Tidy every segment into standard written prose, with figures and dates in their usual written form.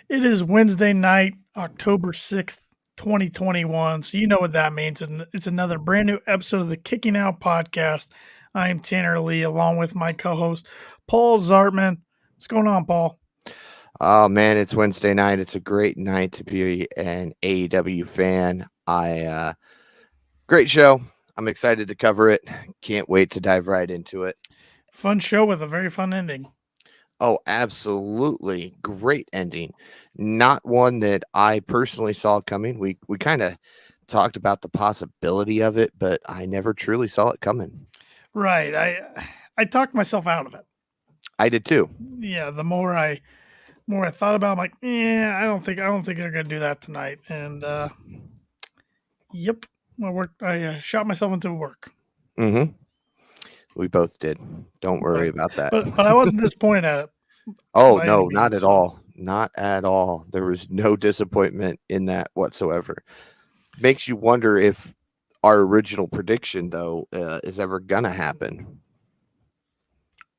It is Wednesday night, October 6th, 2021. So you know what that means. And it's another brand new episode of the Kicking Out podcast. I am Tanner Lee, along with my co-host, Paul Zartman. What's going on, Paul? Oh man, it's Wednesday night. It's a great night to be an AEW fan. Great show. I'm excited to cover it. Can't wait to dive right into it. Fun show with a very fun ending. Oh, absolutely. Great ending. Not one that I personally saw coming. We kind of talked about the possibility of it, but I never truly saw it coming. Right. I talked myself out of it. I did too. Yeah, the more I thought about it, I'm like, I don't think they're gonna do that tonight. And yep. I shot myself into work. Mm-hmm. We both did. Don't worry about that. But I wasn't disappointed at it. Oh, no, not at all. Not at all. There was no disappointment in that whatsoever. Makes you wonder if our original prediction, though, is ever going to happen.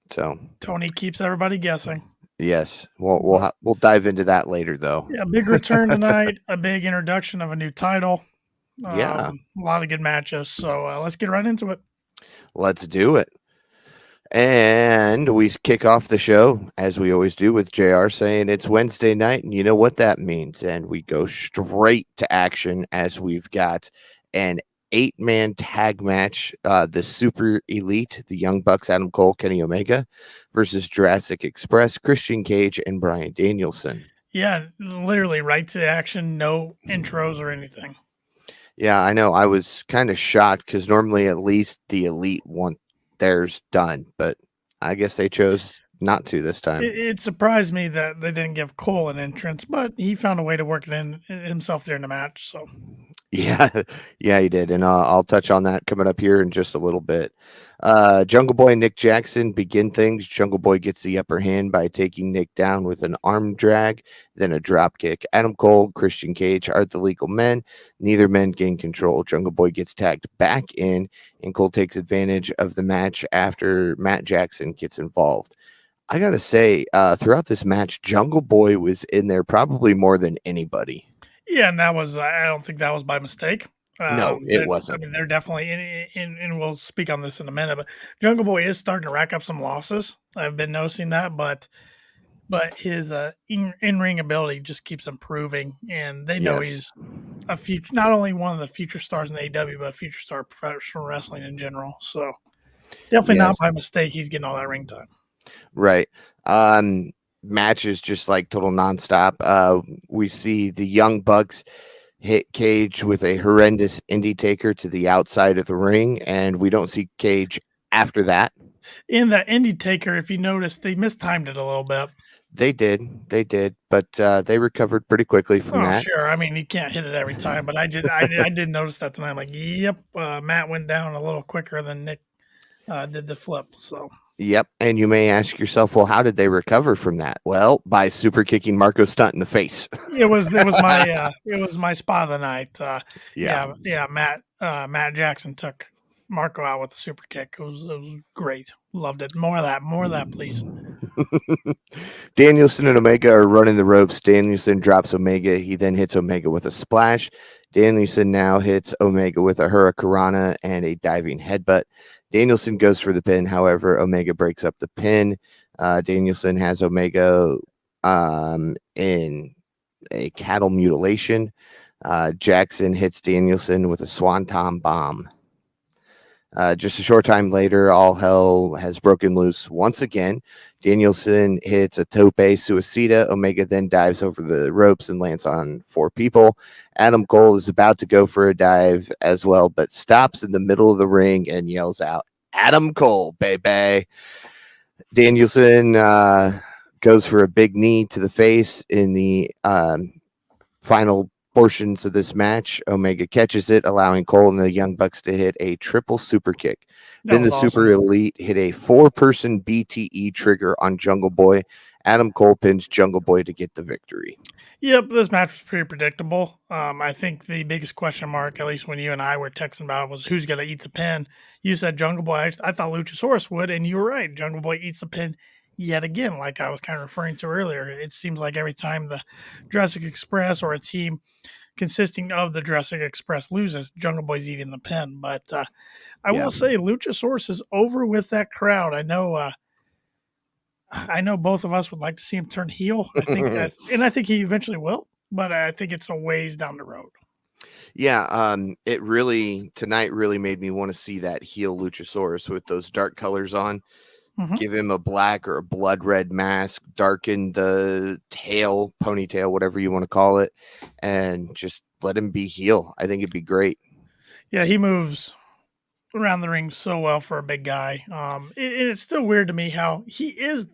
So Tony keeps everybody guessing. Yes, we'll dive into that later, though. Yeah, big return tonight. A big introduction of a new title. Yeah, a lot of good matches. So let's get right into it. Let's do it. And we kick off the show, as we always do, with JR saying it's Wednesday night, and you know what that means. And we go straight to action as we've got an 8-man tag match, the Super Elite, the Young Bucks, Adam Cole, Kenny Omega, versus Jurassic Express, Christian Cage, and Bryan Danielson. Yeah, literally right to action, no intros or anything. Yeah, I know. I was kind of shocked because normally at least the Elite want theirs done, but I guess they chose not to this time. It surprised me that they didn't give Cole an entrance, but he found a way to work it in himself there in the match. So yeah, he did, and I'll touch on that coming up here in just a little bit. Jungle Boy and Nick Jackson begin things. Jungle Boy gets the upper hand by taking Nick down with an arm drag, then a drop kick. Adam Cole, Christian Cage are the legal men. Neither men gain control. Jungle Boy gets tagged back in, and Cole takes advantage of the match after Matt Jackson gets involved. I gotta say, throughout this match, Jungle Boy was in there probably more than anybody. Yeah, and I don't think that was by mistake. No, it wasn't. I mean, they're definitely and we'll speak on this in a minute. But Jungle Boy is starting to rack up some losses. I've been noticing that, but his in-ring ability just keeps improving, and they know he's a future, not only one of the future stars in the AEW, but a future star of professional wrestling in general. So definitely not by mistake he's getting all that ring time. Right. Matches just like total nonstop. We see the Young Bucks hit Cage with a horrendous indie taker to the outside of the ring, and we don't see Cage after that. In that indie taker, if you notice, they mistimed it a little bit. They did, but they recovered pretty quickly from that. Sure. I mean, you can't hit it every time, but I did notice that tonight. I'm like, yep, Matt went down a little quicker than Nick did the flip. So. Yep, and you may ask yourself, well, how did they recover from that? Well, by super kicking Marco Stunt in the face. It was my spot of the night. Matt Jackson took Marco out with a super kick. It was great. Loved it. More of that, please. Danielson and Omega are running the ropes. Danielson drops Omega. He then hits Omega with a splash. Danielson now hits Omega with a hurricanrana and a diving headbutt. Danielson goes for the pin. However, Omega breaks up the pin. Danielson has Omega in a cattle mutilation. Jackson hits Danielson with a swanton bomb. Just a short time later, all hell has broken loose once again. Danielson hits a tope suicida. Omega then dives over the ropes and lands on 4 people. Adam Cole is about to go for a dive as well, but stops in the middle of the ring and yells out, "Adam Cole, baby." Danielson goes for a big knee to the face in the final portions of this match. Omega catches it, allowing Cole and the Young Bucks to hit a triple super kick. Then the Super Elite hit a 4-person BTE trigger on Jungle Boy. Adam Cole pins Jungle Boy to get the victory. Yep, this match was pretty predictable. I think the biggest question mark, at least when you and I were texting about it, was who's going to eat the pin. You said Jungle Boy. I thought Luchasaurus would, and you were right. Jungle Boy eats the pin yet again, like I was kind of referring to earlier. It seems like every time the Jurassic Express or a team consisting of the Jurassic Express loses, Jungle Boy's eating the pin. But I Yeah. will say Luchasaurus is over with that crowd. I know both of us would like to see him turn heel. I think he eventually will, but I think it's a ways down the road. Yeah, it really tonight really made me want to see that heel Luchasaurus with those dark colors on. Mhm. Give him a black or a blood red mask, darken the tail, ponytail, whatever you want to call it, and just let him be heel. I think it'd be great. Yeah, he moves around the ring so well for a big guy. It's still weird to me how he is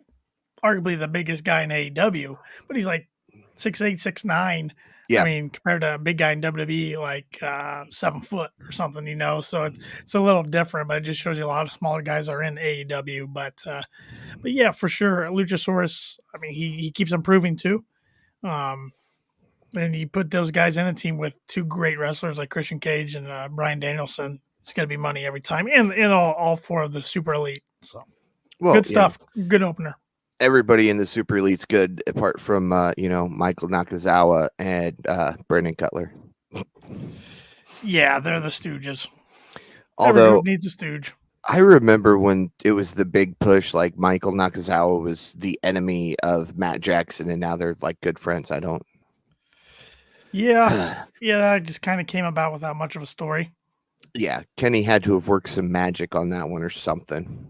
arguably the biggest guy in AEW, but he's like 6'8", 6'9". I Yeah. mean, compared to a big guy in WWE, like 7 foot or something, So it's a little different, but it just shows you a lot of smaller guys are in AEW. But yeah, for sure, Luchasaurus. I mean, he keeps improving too. Um, and you put those guys in a team with two great wrestlers like Christian Cage and Bryan Danielson. It's going to be money every time, and all four of the super elite. So Well, good stuff. Good opener. everybody in the Super Elite's good, apart from Michael Nakazawa and Brandon Cutler. Yeah, they're the Stooges. Every Although group needs a Stooge. I remember when it was the big push, like Michael Nakazawa was the enemy of Matt Jackson, and now they're like good friends. I don't. Yeah, yeah, that just kind of came about without much of a story. Yeah, Kenny had to have worked some magic on that one or something.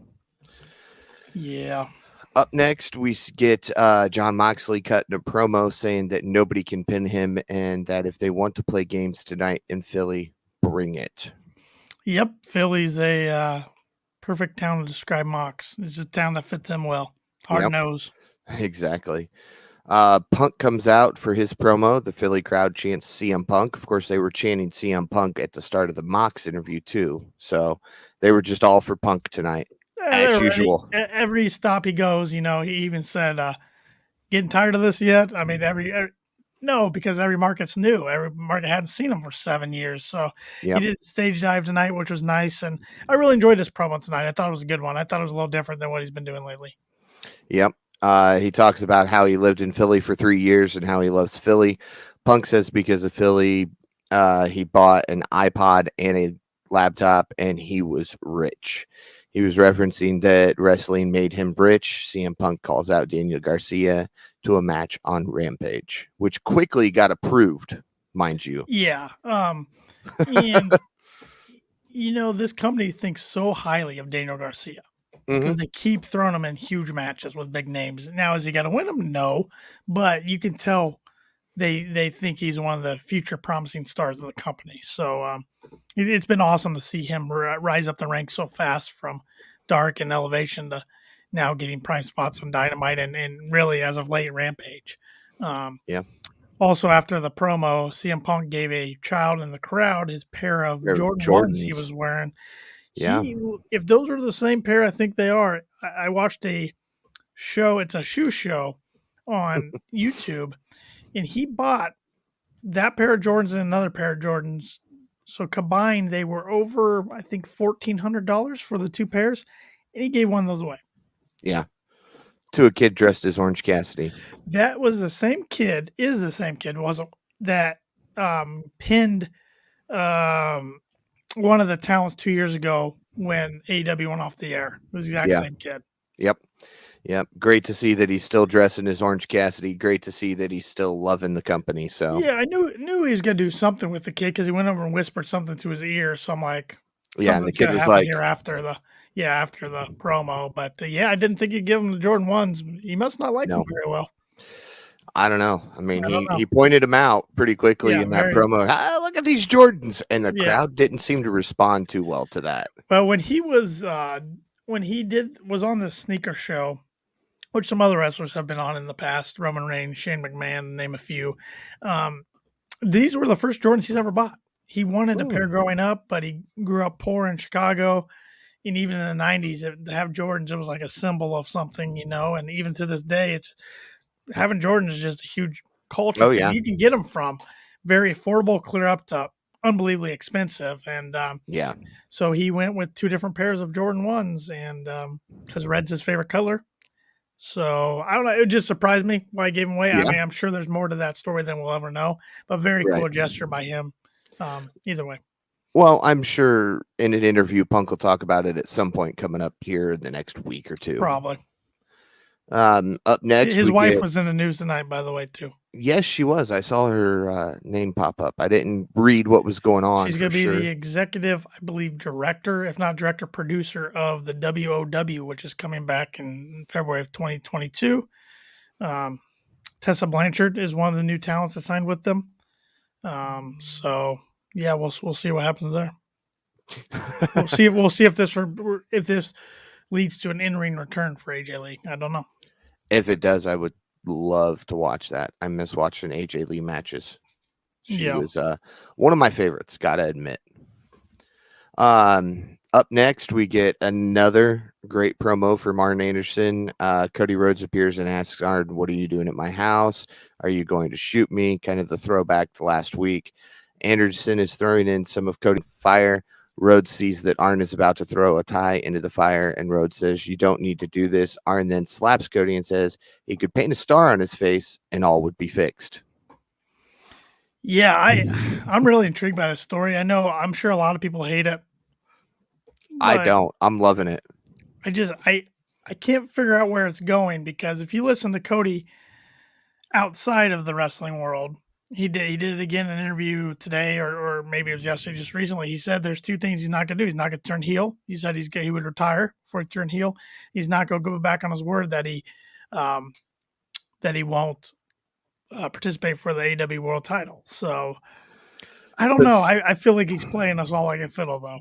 Yeah. Up next, we get John Moxley cutting a promo saying that nobody can pin him and that if they want to play games tonight in Philly, bring it. Yep, Philly's a perfect town to describe Mox. It's a town that fits him well. Hard nose. Exactly. Punk comes out for his promo. The Philly crowd chants CM Punk. Of course, they were chanting CM Punk at the start of the Mox interview too. So they were just all for Punk tonight, as They're ready. usual. Every stop he goes, he even said, "Getting tired of this yet?" I mean, no, because every market's new. Every market hadn't seen him for 7 years, so he did stage dive tonight, which was nice, and I really enjoyed his promo tonight. I thought it was a good one. I thought it was a little different than what he's been doing lately. Yep. He talks about how he lived in Philly for 3 years and how he loves Philly. Punk says because of Philly, he bought an iPod and a laptop and he was rich. He was referencing that wrestling made him rich. CM Punk calls out Daniel Garcia to a match on Rampage, which quickly got approved, mind you. Yeah. And this company thinks so highly of Daniel Garcia because they keep throwing him in huge matches with big names. Now, is he going to win them? No, but you can tell they think he's one of the future promising stars of the company. So it's been awesome to see him rise up the ranks so fast from dark and elevation to now getting prime spots on Dynamite and really as of late Rampage. Yeah. Also, after the promo, CM Punk gave a child in the crowd his pair of Jordan 1s he was wearing. If those are the same pair, I think they are. I watched a show, it's a shoe show on YouTube, and he bought that pair of Jordans and another pair of Jordans. So combined, they were over, I think, $1,400 for the two pairs, and he gave one of those away. Yeah. To a kid dressed as Orange Cassidy. That was the same kid, wasn't that pinned one of the talents 2 years ago when AEW went off the air. It was the exact same kid. Yep. Great to see that he's still dressing as Orange Cassidy. Great to see that he's still loving the company. So yeah, I knew he was gonna do something with the kid because he went over and whispered something to his ear. So I'm like, and the kid was like, here after the promo. But I didn't think he'd give him the Jordan 1s. He must not like them very well. I don't know. I mean, he pointed them out pretty quickly in that promo. Look at these Jordans, and the crowd didn't seem to respond too well to that. Well, when he was on the sneaker show, which some other wrestlers have been on in the past, Roman Reigns, Shane McMahon, name a few. These were the first Jordans he's ever bought. He wanted a pair growing up, but he grew up poor in Chicago. And even in the 90s, to have Jordans, it was like a symbol of something, and even to this day, it's having Jordans is just a huge culture. You can get them from very affordable, clear up to unbelievably expensive. And so he went with two different pairs of Jordan 1s, and because red's his favorite color. So I don't know. It just surprised me why he gave him away. I Yeah, mean, I'm sure there's more to that story than we'll ever know, but very right. cool gesture by him. Either way, Well, I'm sure in an interview, Punk will talk about it at some point coming up here in the next week or two. probably. Up next, His we wife get. was in the news tonight, by the way, too. Yes, she was. I saw her name pop up. I didn't read what was going on She's for going to be sure. the executive, I believe, director, if not director, producer of the WOW, which is coming back in February of 2022. Tessa Blanchard is one of the new talents that signed with them. So yeah, we'll see what happens there. We'll see if this leads to an in-ring return for AJ Lee. I don't know. If it does, I would love to watch that. I miss watching AJ Lee matches. She was one of my favorites, gotta admit. Up next, we get another great promo from Arn Anderson. Cody Rhodes appears and asks Arn, "What are you doing at my house? Are you going to shoot me?" Kind of the throwback to last week. Anderson is throwing in some of Cody's fire. Rhodes sees that Arn is about to throw a tie into the fire, and Rhodes says, "You don't need to do this." Arn then slaps Cody and says he could paint a star on his face and all would be fixed. Yeah, I'm really intrigued by this story. I'm sure a lot of people hate it. I don't. I'm loving it. I can't figure out where it's going, because if you listen to Cody outside of the wrestling world, he did it again in an interview today, or maybe it was yesterday, just recently. He said there's two things he's not going to do. He's not going to turn heel. He said he would retire before he turned heel. He's not going to go back on his word that he won't participate for the AEW World Title. So I don't know. I feel like he's playing us all like a fiddle, though.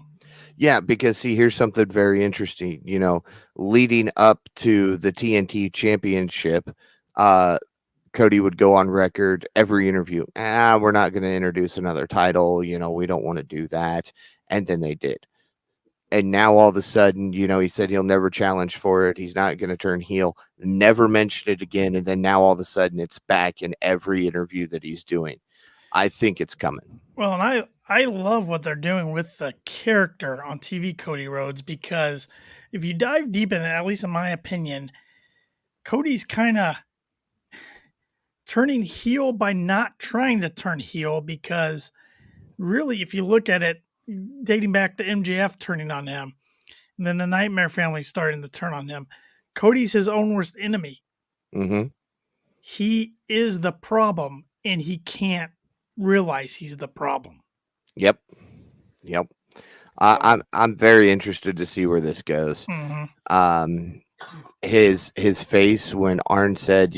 Yeah, because see, here's something very interesting. Leading up to the TNT Championship, Cody would go on record every interview. We're not going to introduce another title. We don't want to do that. And then they did. And now all of a sudden, he said he'll never challenge for it. He's not going to turn heel. Never mentioned it again. And then now all of a sudden it's back in every interview that he's doing. I think it's coming. Well, and I love what they're doing with the character on TV, Cody Rhodes, because if you dive deep in it, at least in my opinion, Cody's kind of turning heel by not trying to turn heel, because really, if you look at it, dating back to MJF turning on him, and then the Nightmare Family starting to turn on him, Cody's his own worst enemy. Mm-hmm. He is the problem, and he can't realize he's the problem. Yep. I'm very interested to see where this goes. Mm-hmm. His face when Arn said,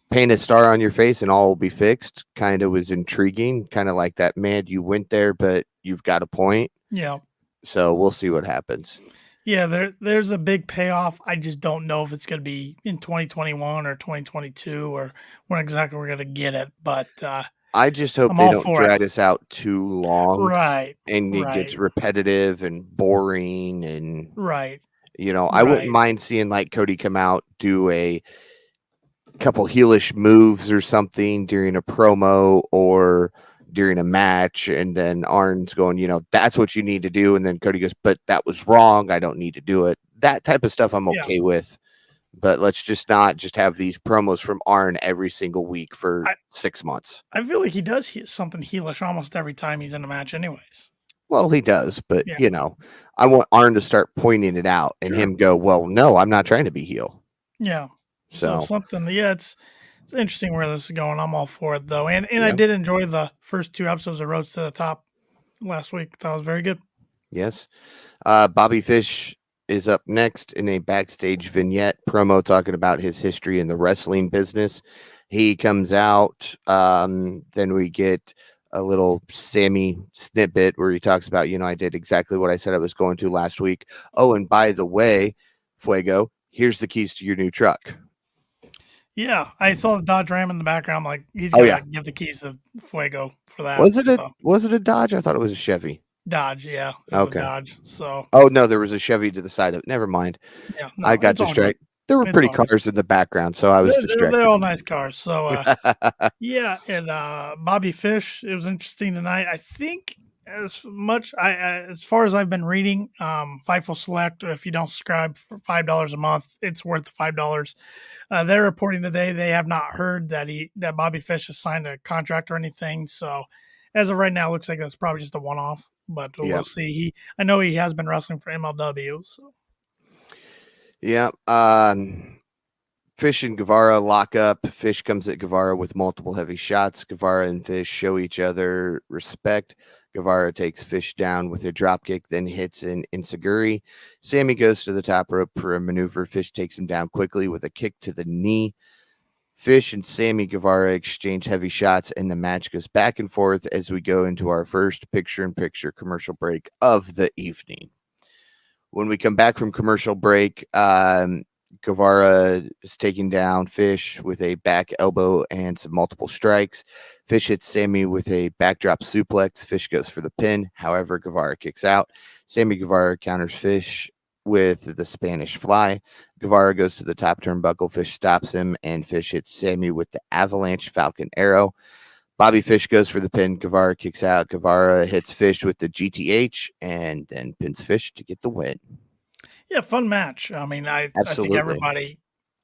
paint a star on your face and all will be fixed, kind of was intriguing. Kind of like that, man, you went there, but you've got a point. Yeah. So we'll see what happens. Yeah, there's a big payoff. I just don't know if it's going to be in 2021 or 2022 or when exactly we're going to get it. But I just hope they don't drag this out too long. Right. And it gets repetitive and boring. And, right. I wouldn't mind seeing like Cody come out, do a couple heelish moves or something during a promo or during a match, and then Arn's going, that's what you need to do, and then Cody goes, but that was wrong, I don't need to do it. That type of stuff I'm okay with, but let's just not just have these promos from Arn every single week for 6 months. I feel like he does something heelish almost every time he's in a match anyways. Well, he does, but I want Arn to start pointing it out and him go, well, no, I'm not trying to be heel. Yeah. So something, it's interesting where this is going. I'm all for it, though. And I did enjoy the first 2 episodes of Roads to the Top last week. That was very good. Yes. Bobby Fish is up next in a backstage vignette promo talking about his history in the wrestling business. He comes out. Then we get a little Sammy snippet where he talks about, I did exactly what I said I was going to last week. Oh, and by the way, Fuego, here's the keys to your new truck. Yeah, I saw the Dodge Ram in the background. I'm like, he's gonna give the keys to Fuego for that. Was it a Dodge? I thought it was a Chevy. Dodge, yeah. Okay. Dodge. So. Oh no, there was a Chevy to the side of it. Never mind. Yeah, I got distracted. There were pretty cars in the background, so I was distracted. They're all nice cars. So yeah, and Bobby Fish. It was interesting tonight. I think as far as I've been reading, Fightful Select, if you don't subscribe for $5 a month, it's worth the $5. They're reporting today they have not heard that Bobby Fish has signed a contract or anything. So as of right now, it looks like that's probably just a one-off. But Yeah. we'll see. I know he has been wrestling for MLW. So. Yeah. Fish and Guevara lock up. Fish comes at Guevara with multiple heavy shots. Guevara and Fish show each other respect. Guevara takes Fish down with a dropkick, then hits an enziguri. Sammy goes to the top rope for a maneuver. Fish takes him down quickly with a kick to the knee. Fish and Sammy Guevara exchange heavy shots, and the match goes back and forth as we go into our first picture-in-picture commercial break of the evening. When we come back from commercial break, Guevara is taking down Fish with a back elbow and some multiple strikes. Fish hits Sammy with a backdrop suplex. Fish goes for the pin. However, Guevara kicks out. Sammy Guevara counters Fish with the Spanish Fly. Guevara goes to the top turnbuckle. Fish stops him, and Fish hits Sammy with the Avalanche Falcon Arrow. Bobby Fish goes for the pin. Guevara kicks out. Guevara hits Fish with the GTH and then pins Fish to get the win. Yeah, fun match. I mean, I think everybody,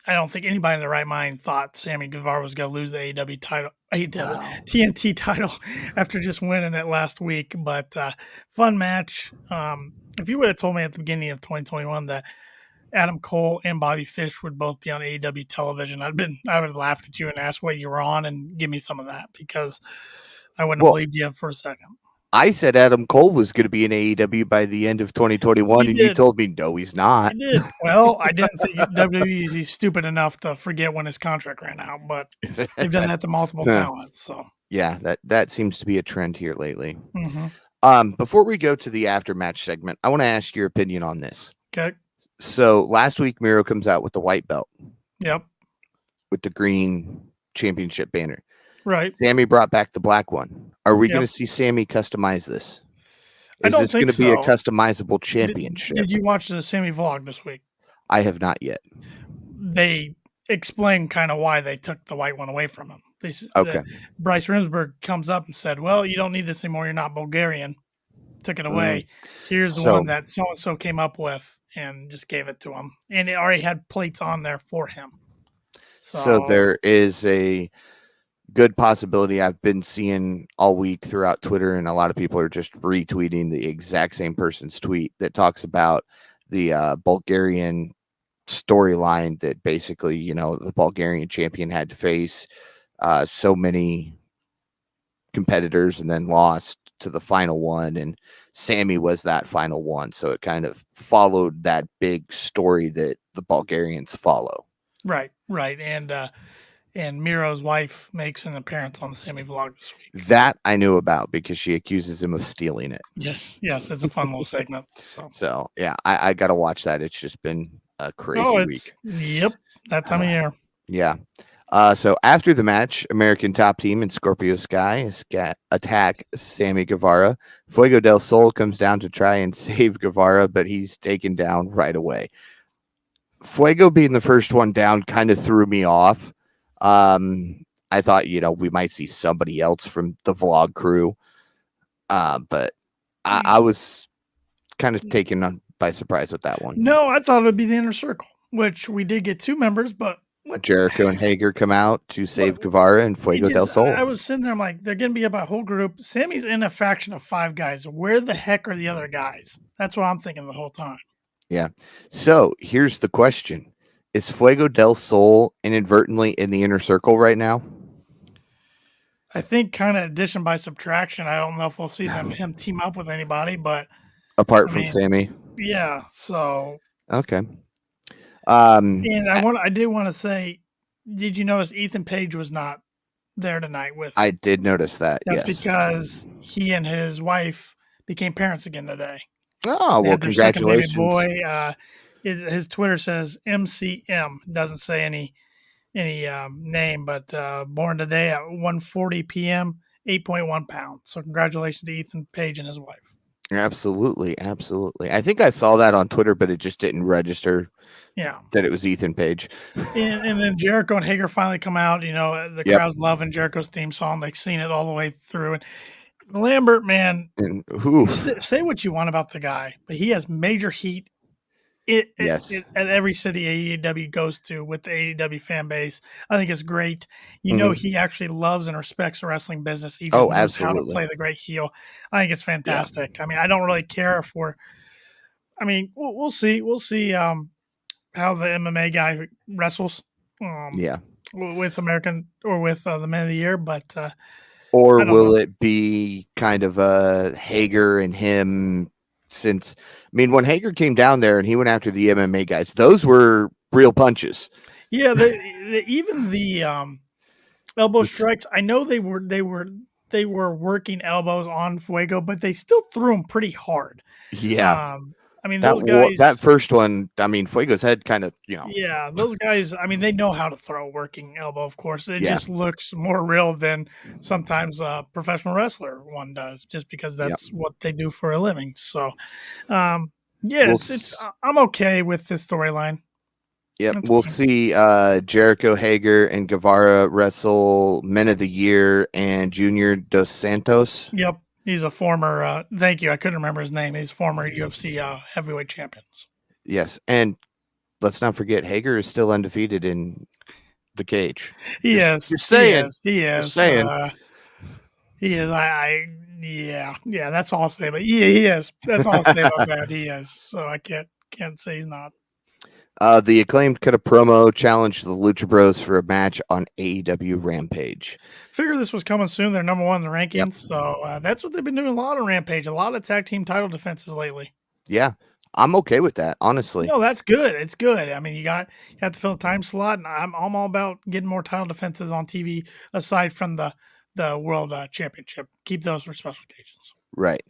I don't think anybody in their right mind thought Sammy Guevara was going to lose the AEW title, TNT title after just winning it last week. But fun match. If you would have told me at the beginning of 2021 that Adam Cole and Bobby Fish would both be on AEW television, I would have laughed at you and asked what you were on and give me some of that, because I wouldn't have believed you for a second. I said Adam Cole was going to be in AEW by the end of 2021, and you told me no, he's not. You did. Well, I didn't think WWE is stupid enough to forget when his contract ran out, but they've done that to multiple talents. So yeah, that seems to be a trend here lately. Mm-hmm. Before we go to the aftermatch segment, I want to ask your opinion on this. Okay. So last week, Miro comes out with the white belt. Yep. With the green championship banner. Right. Sammy brought back the black one. Are we going to see Sammy customize this? Is this going to be a customizable championship? Did you watch the Sammy vlog this week? I have not yet. They explain kind of why they took the white one away from him. Bryce Remsburg comes up and said, well, you don't need this anymore. You're not Bulgarian. Took it away. Here's the one that so-and-so came up with and just gave it to him. And it already had plates on there for him. So there is a good possibility I've been seeing all week throughout Twitter, and a lot of people are just retweeting the exact same person's tweet that talks about the Bulgarian storyline, that basically, the Bulgarian champion had to face so many competitors and then lost to the final one, and Sammy was that final one. So it kind of followed that big story that the Bulgarians follow. Right. And Miro's wife makes an appearance on the Sammy vlog this week. That I knew about because she accuses him of stealing it. Yes, it's a fun little segment. So yeah, I got to watch that. It's just been a crazy week. Yep, that time of year. Yeah. So after the match, American Top Team and Scorpio Sky attack Sammy Guevara. Fuego del Sol comes down to try and save Guevara, but he's taken down right away. Fuego being the first one down kind of threw me off. I thought, we might see somebody else from the vlog crew. But I was kind of taken by surprise with that one. No, I thought it would be the Inner Circle, which we did get 2 members, but Jericho and Hager come out to save Guevara and Fuego del Sol. I was sitting there, I'm like, they're going to be about a whole group. Sammy's in a faction of 5 guys. Where the heck are the other guys? That's what I'm thinking the whole time. Yeah. So here's the question. Is Fuego del Sol inadvertently in the Inner Circle right now? I think kind of addition by subtraction. I don't know if we'll see him team up with anybody, but apart from Sammy. Yeah. So okay. And I did want to say, did you notice Ethan Page was not there tonight with? I did notice that. That's because he and his wife became parents again today. Oh, well, congratulations. Boy, his Twitter says MCM, doesn't say any name, but born today at 1:40 p.m., 8.1 pounds. So congratulations to Ethan Page and his wife. Absolutely. I think I saw that on Twitter, but it just didn't register. Yeah, that it was Ethan Page. and then Jericho and Hager finally come out. The crowd's loving Jericho's theme song. They've seen it all the way through, and Lambert, man, And who? say what you want about the guy, but he has major heat Yes. at every city AEW goes to with the AEW fan base. I think it's great. You know, Mhm. he actually loves and respects the wrestling business. He just Oh, knows how to absolutely. play the great heel. I think it's Yeah. fantastic. I mean, I don't really care for. I mean, we'll see. We'll see how the MMA guy wrestles. Yeah. With American or with the Man of the Year, but Or I don't know. will it be kind of a Hager and him? Since, I mean, when Hager came down there and he went after the MMA guys, those were real punches. Yeah, even the elbow This, strikes. I know they were working elbows on Fuego, but they still threw him pretty hard. yeah, I mean, that those that guys. first one, I mean, Fuego's head kind of, Yeah, those guys. I mean, they know how to throw a working elbow. Of course, it yeah, just looks more real than sometimes a professional wrestler one does, just because yep, that's what they do for a living. So, um, yeah, we'll, I'm okay with this storyline. yep, That's we'll fine. see. Jericho, Hager, and Guevara wrestle Men of the Year and Junior Dos Santos. Yep, he's a former. Thank you. I couldn't remember his name. He's former UFC heavyweight champions. Yes, and let's not forget Hager is still undefeated in the cage. He Just, is. just He saying. is. He Just is. saying. He is. Yeah. That's all I'll say. But yeah, he is. That's all I'll say about that. He is. So I can't say he's not. The Acclaimed cut a promo challenge the Lucha Bros for a match on AEW Rampage. Figure this was coming soon. They're number one in the rankings. Yep. So that's what they've been doing a lot of Rampage, a lot of tag team title defenses lately. Yeah, I'm okay with that, honestly. No, that's good. It's good. I mean, you have to fill a time slot, and I'm all about getting more title defenses on TV aside from the World Championship. Keep those for special occasions. Right.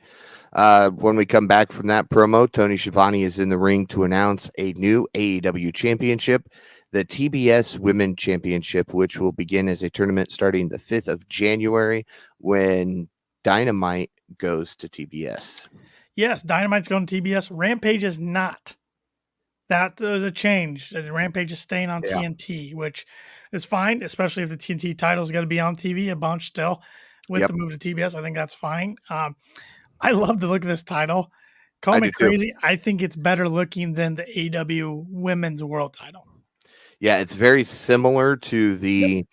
When we come back from that promo, Tony Schiavone is in the ring to announce a new AEW championship, the TBS Women Championship, which will begin as a tournament starting the 5th of January when Dynamite goes to TBS. Yes, Dynamite's going to TBS. Rampage is not. That was a change. Rampage is staying on TNT, which is fine, especially if the TNT title is going to be on TV a bunch still. With the move to TBS, I think that's fine. I love the look of this title. Call me crazy. I think it's better looking than the AEW Women's World title. Yeah, it's very similar to the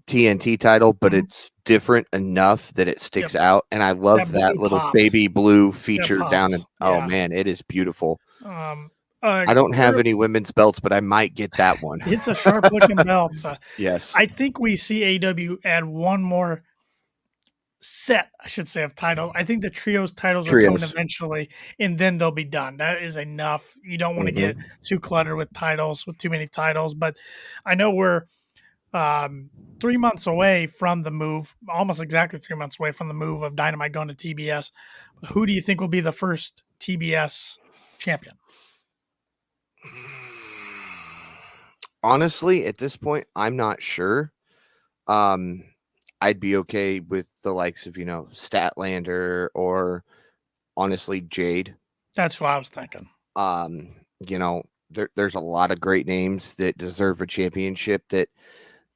TNT title, but it's different enough that it sticks out. And I love that little baby blue feature down in, oh man, it is beautiful. I don't have any women's belts, but I might get that one. It's a sharp looking belt. Yes. I think we see AEW add one more set, I should say, of titles. I think the trios titles are coming eventually, and then they'll be done. That is enough. You don't want to get too cluttered with titles, with too many titles. But I know we're 3 months away from the move, almost exactly 3 months away from the move of Dynamite going to TBS. Who do you think will be the first TBS champion? Honestly, at this point, I'm not sure. I'd be okay with the likes of, Statlander or honestly Jade. That's who I was thinking. There's a lot of great names that deserve a championship that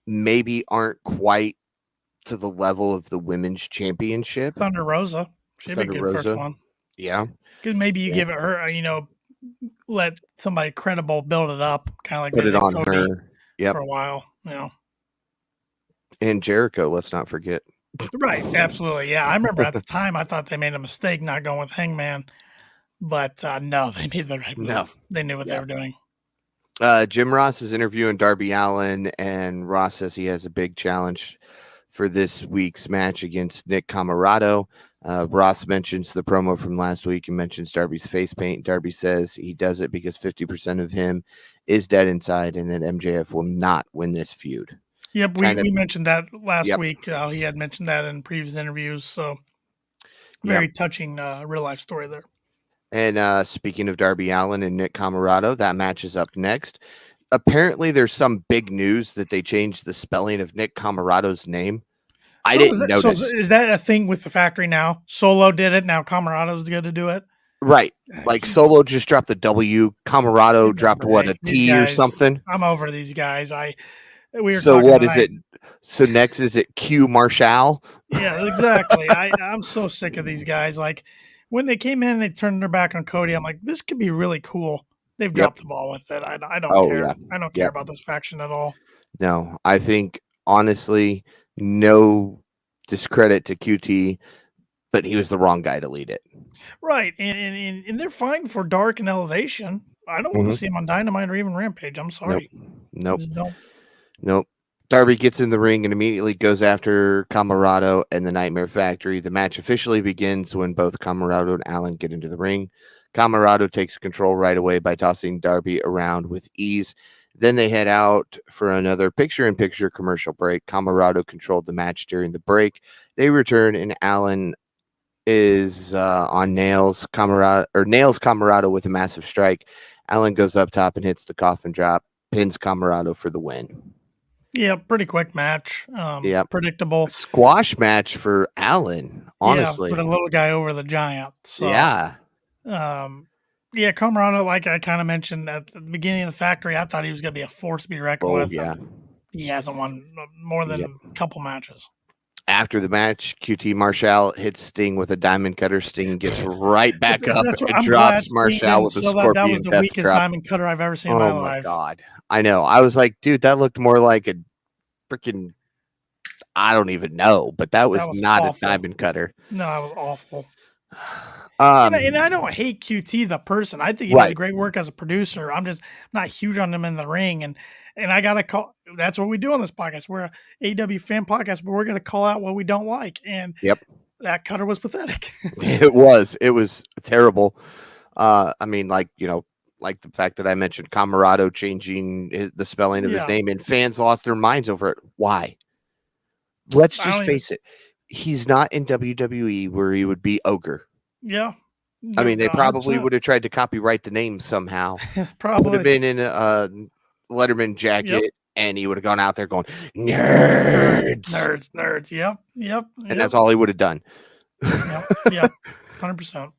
maybe aren't quite to the level of the women's championship. Thunder Rosa. She'd be a good first one. Yeah. Because maybe you give it her, let somebody credible build it up, kind of like put it on Cody her for a while, And Jericho, let's not forget. Right, absolutely. Yeah, I remember at the time I thought they made a mistake not going with Hangman, but no, they made the right move. No. They knew what they were doing. Jim Ross is interviewing Darby Allin, and Ross says he has a big challenge for this week's match against Nick Comoroto. Ross mentions the promo from last week and mentions Darby's face paint. Darby says he does it because 50% of him is dead inside and that MJF will not win this feud. Yep, we mentioned that last week. He had mentioned that in previous interviews. So very touching real life story there. And speaking of Darby Allin and Nick Comoroto, that match is up next. Apparently, there's some big news that they changed the spelling of Nick Comoroto's name. I didn't notice. So is that a thing with the factory now? Solo did it. Now Comorato's going to do it. Right. Like Solo just dropped the W. Comoroto dropped what, a T or something? I'm over these guys. We were So talking what is tonight. it? So next is it Q Marshall? Yeah, exactly. I'm so sick of these guys. Like when they came in and they turned their back on Cody, I'm like, this could be really cool. They've Yep. dropped the ball with it. I don't Oh care. yeah. I don't care Yep. about this faction at all. No, I think honestly, no discredit to QT, but he was the wrong guy to lead it. Right, and they're fine for Dark and Elevation. I don't want to see him on Dynamite or even Rampage. I'm Nope. sorry. I Nope. just don't. Nope. Darby gets in the ring and immediately goes after Camarado and the Nightmare Factory. The match officially begins when both Camarado and Allen get into the ring. Camarado takes control right away by tossing Darby around with ease. Then they head out for another picture-in-picture commercial break. Camarado controlled the match during the break. They return and Allen is on nails Camarado with a massive strike. Allen goes up top and hits the coffin drop, pins Camarado for the win. Yeah, pretty quick match. Yep. Predictable. Squash match for Allen, honestly. Yeah, put a little guy over the giant. So Yeah. Yeah, Camarado, like I kind of mentioned at the beginning of the factory, I thought he was going to be a force to be reckoned Oh, with. yeah. He hasn't won more than Yep. a couple matches. After the match, QT Marshall hits Sting with a diamond cutter. Sting gets right back up That's what and I'm glad drops Sting Marshall didn't with a sell that. That was scorpion the death weakest drop. diamond cutter I've ever seen in my Oh my life. God. I know. I was like, dude, that looked more like a freaking, I don't even know, but that was not awful. a diamond cutter. No, that was awful. And I don't hate QT the person. I think he does Right. great work as a producer. I'm just not huge on him in the ring. And I gotta call. That's what we do on this podcast. We're a AEW fan podcast, but we're gonna call out what we don't like. And Yep. that cutter was pathetic. It was terrible. I mean, like the fact that I mentioned Camarado changing the spelling of his name, and fans lost their minds over it. Why? Let's just face it. He's not in WWE where he would be Ogre. Yeah. I mean, they probably 100%. would have tried to copyright the name somehow. Probably would have been in a Letterman jacket, and he would have gone out there going, nerds. Yep. And that's all he would have done. Yep. 100%.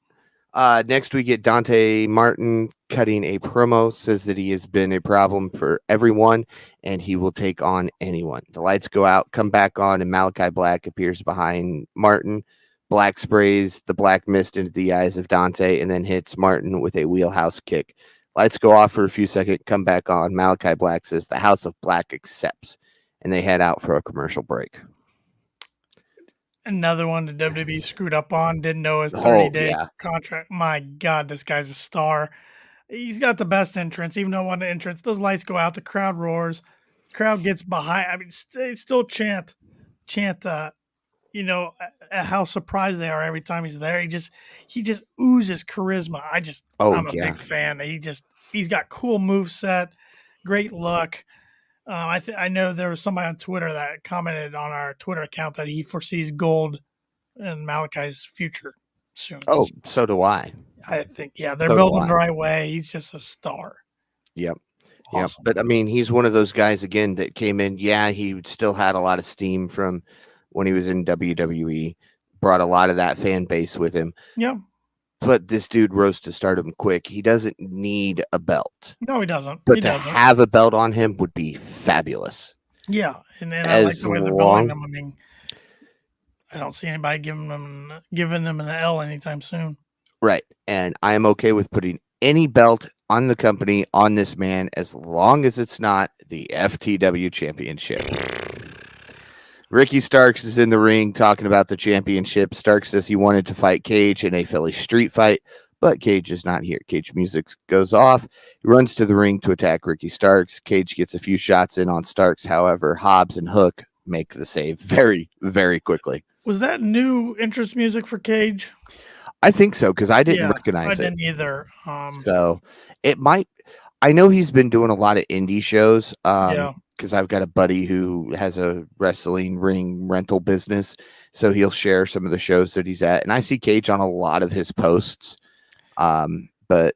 Next, we get Dante Martin cutting a promo, says that he has been a problem for everyone and he will take on anyone. The lights go out, come back on, and Malachi Black appears behind Martin. Black sprays the black mist into the eyes of Dante and then hits Martin with a wheelhouse kick. Lights go off for a few seconds, come back on. Malachi Black says the House of Black accepts, and they head out for a commercial break. Another one the WWE screwed up on. Didn't know his 30-day contract. My God, this guy's a star. He's got the best entrance, even though on the entrance, those lights go out, the crowd roars, the crowd gets behind. I mean, they still chant, how surprised they are every time he's there. He just oozes charisma. I'm a big fan. He's got cool moveset, great look. I know there was somebody on Twitter that commented on our Twitter account that he foresees gold in Malachi's future soon. Oh, so do I. I think, they're building him the right way. He's just a star. Yep. Awesome. Yep. But I mean, he's one of those guys again that came in. Yeah, he still had a lot of steam from when he was in WWE, brought a lot of that fan base with him. Yeah. But this dude rose to stardom quick. He doesn't need a belt. No, he doesn't. But have a belt on him would be fabulous. Yeah. And I like the way they're building them. I mean, I don't see anybody giving them an L anytime soon. Right. And I am okay with putting any belt on the company on this man as long as it's not the FTW championship. Ricky Starks is in the ring talking about the championship. Starks says he wanted to fight Cage in a Philly street fight, but Cage is not here. Cage music goes off. He runs to the ring to attack Ricky Starks. Cage gets a few shots in on Starks. However, Hobbs and Hook make the save very, very quickly. Was that new entrance music for Cage? I think so, because I didn't recognize it. I didn't either. So it might. I know he's been doing a lot of indie shows. Because I've got a buddy who has a wrestling ring rental business, so he'll share some of the shows that he's at, and I see Cage on a lot of his posts. But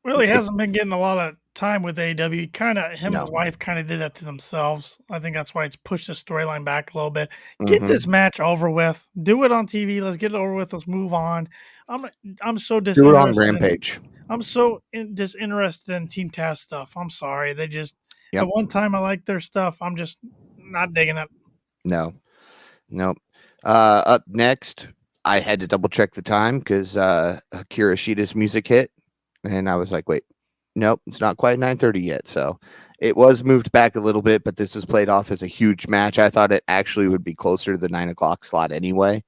he hasn't been getting a lot of time with AEW. And his wife kind of did that to themselves. I think that's why it's pushed the storyline back a little bit. Get this match over with. Do it on TV. Let's get it over with. Let's move on. I'm so disinterested. Do it on Rampage. I'm so disinterested in Team Taz stuff. I'm sorry. At one time, I liked their stuff. I'm just not digging it. No, nope. Up next, I had to double check the time because Hikaru Shida's music hit, and I was like, wait, nope, it's not quite 9:30 yet. So it was moved back a little bit, but this was played off as a huge match. I thought it actually would be closer to the 9 o'clock slot anyway.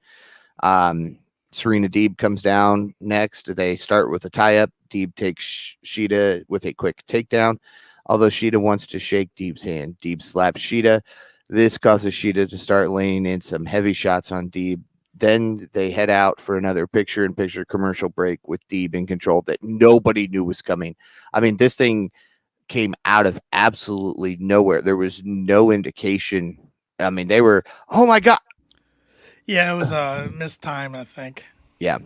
Serena Deeb comes down next. They start with a tie-up. Deeb takes Shida with a quick takedown. Although Shida wants to shake Deeb's hand, Deeb slaps Shida. This causes Shida to start laying in some heavy shots on Deeb. Then they head out for another picture-in-picture commercial break with Deeb in control that nobody knew was coming. I mean, this thing came out of absolutely nowhere. There was no indication. I mean, they were, oh my God. Yeah, it was a missed time, I think. Yeah.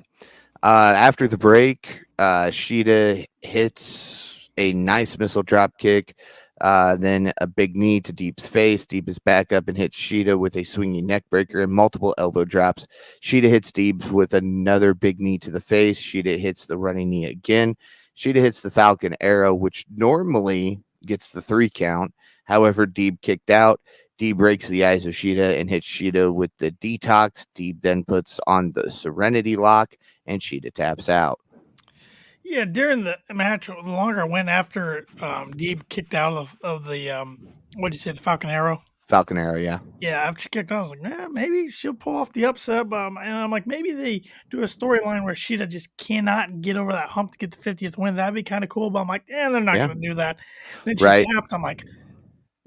After the break, Shida hits a nice missile drop kick. Then a big knee to Deep's face. Deep is back up and hits Shida with a swinging neck breaker and multiple elbow drops. Shida hits Deep with another big knee to the face. Shida hits the running knee again. Shida hits the Falcon Arrow, which normally gets the 3 count. However, Deep kicked out. Deeb breaks the eyes of Shida and hits Shida with the detox. Deeb then puts on the Serenity Lock, and Shida taps out. Yeah, during the match, the longer it went after Deeb kicked out of the what did you say, the Falcon Arrow? Falcon Arrow, yeah. Yeah, after she kicked out, I was like, maybe she'll pull off the upset. But and I'm like, maybe they do a storyline where Shida just cannot get over that hump to get the 50th win. That'd be kind of cool. But I'm like, they're not going to do that. Then she tapped. I'm like,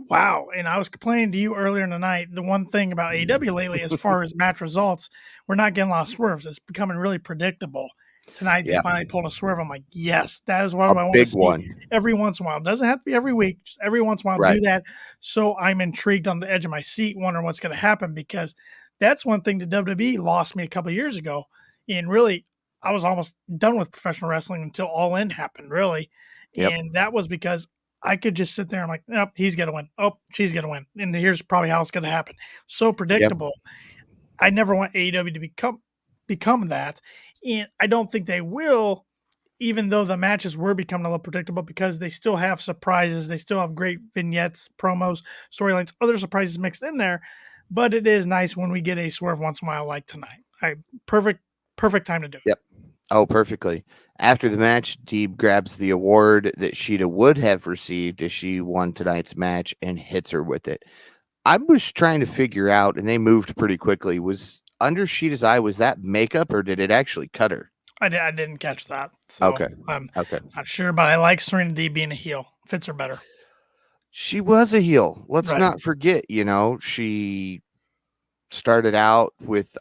wow. And I was complaining to you earlier in the night. The one thing about AEW lately, as far as match results, we're not getting a lot of swerves. It's becoming really predictable. Tonight, they finally pulled a swerve. I'm like, yes, that is what I want to see every once in a while. It doesn't have to be every week. Just every once in a while, do that. So I'm intrigued on the edge of my seat, wondering what's going to happen, because that's one thing the WWE lost me a couple of years ago. And really, I was almost done with professional wrestling until All In happened, really. Yep. And that was because I could just sit there and I'm like, nope, he's going to win. Oh, she's going to win. And here's probably how it's going to happen. So predictable. Yep. I never want AEW to become that. And I don't think they will, even though the matches were becoming a little predictable, because they still have surprises. They still have great vignettes, promos, storylines, other surprises mixed in there. But it is nice when we get a swerve once in a while like tonight. Perfect time to do it. Yep. Oh, perfectly. After the match, Deeb grabs the award that Shida would have received if she won tonight's match and hits her with it. I was trying to figure out, and they moved pretty quickly, was under Shida's eye, was that makeup or did it actually cut her? I didn't catch that. So okay. I'm not sure, but I like Serena Deeb being a heel. Fits her better. She was a heel. Let's not forget, she started out with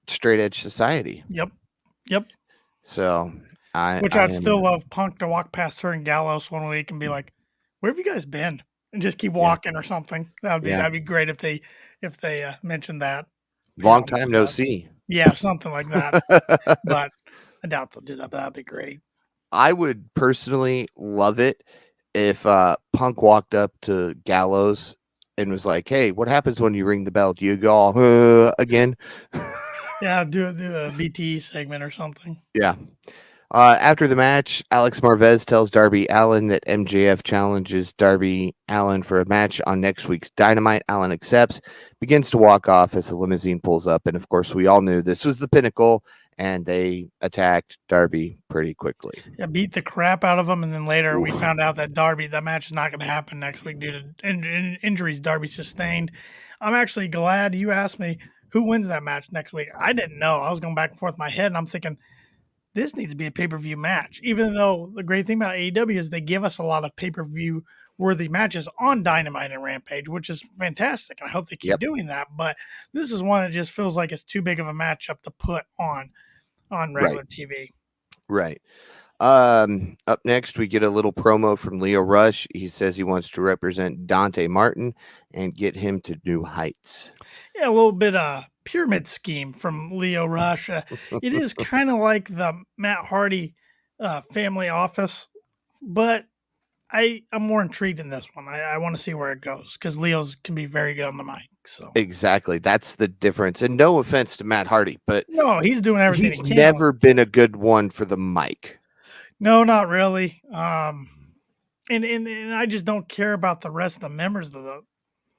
Straight Edge Society. Yep. So I'd still love Punk to walk past her and Gallows one week and be like, where have you guys been? And just keep walking or something. That'd be great if they mentioned that. Long time no see. Yeah, something like that. But I doubt they'll do that, but that'd be great. I would personally love it if Punk walked up to Gallows and was like, hey, what happens when you ring the bell? Do you go again? Yeah, do a BTE segment or something. Yeah. After the match, Alex Marvez tells Darby Allin that MJF challenges Darby Allin for a match on next week's Dynamite. Allin accepts, begins to walk off as the limousine pulls up. And of course, we all knew this was the pinnacle, and they attacked Darby pretty quickly. Yeah, beat the crap out of him. And then later we found out that that match is not going to happen next week due to injuries Darby sustained. I'm actually glad you asked me who wins that match next week. I didn't know. I was going back and forth in my head, and I'm thinking, this needs to be a pay-per-view match, even though the great thing about AEW is they give us a lot of pay-per-view worthy matches on Dynamite and Rampage, which is fantastic. I hope they keep doing that. But this is one that just feels like it's too big of a matchup to put on regular TV. Right. Up next, we get a little promo from Lio Rush. He says he wants to represent Dante Martin and get him to new heights. Yeah, a little bit pyramid scheme from Lio Rush. It is kind of like the Matt Hardy family office, but I'm more intrigued in this one. I want to see where it goes because Leo's can be very good on the mic. So exactly, that's the difference. And no offense to Matt Hardy, but no, he's doing everything. He's never been a good one for the mic. No, not really. And I just don't care about the rest of the members of the